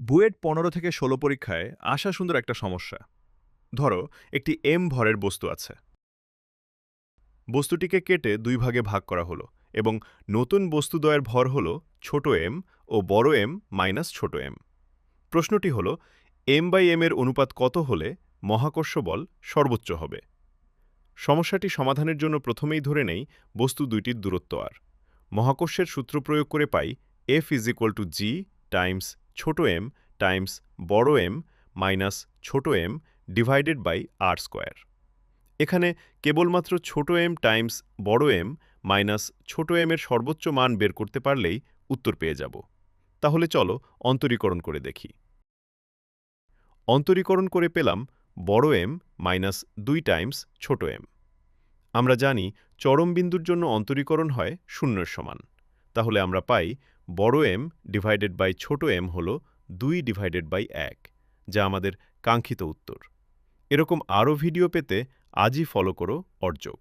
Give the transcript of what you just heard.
বুয়েট ১৫ থেকে ১৬ পরীক্ষায় আসা সুন্দর একটা সমস্যা। ধরো একটি এম ভরের বস্তু আছে। বস্তুটিকে কেটে দুই ভাগে ভাগ করা হলো এবং নতুন বস্তুদ্বয়ের ভর হল ছোট এম ও বড় এম মাইনাস ছোট এম। প্রশ্নটি হল এম বাই এম এর অনুপাত কত হলে মহাকর্ষ বল সর্বোচ্চ হবে। সমস্যাটি সমাধানের জন্য প্রথমেই ধরে নেই বস্তু দুইটির দূরত্ব আর। মহাকর্ষের সূত্র প্রয়োগ করে পাই F = g টাইমস ছোট এম টাইমস বড় এম মাইনাস ছোট m divided by r square. এখানে কেবলমাত্র ছোট এম টাইমস বড় এম মাইনাস ছোট এম এর সর্বোচ্চ মান বের করতে পারলেই উত্তর পেয়ে যাব। তাহলে চলো অন্তরীকরণ করে দেখি। অন্তরীকরণ করে পেলাম বড় এম মাইনাস 2 টাইমস ছোট এম। আমরা জানি চরম বিন্দুর জন্য অন্তরীকরণ হয় শূন্যের সমান। তাহলে আমরা পাই বড় এম ডিভাইডেড বাই ছোট এম হল 2/1, যা আমাদের কাঙ্ক্ষিত উত্তর। এরকম আরও ভিডিও পেতে আজই ফলো করো অর্জক।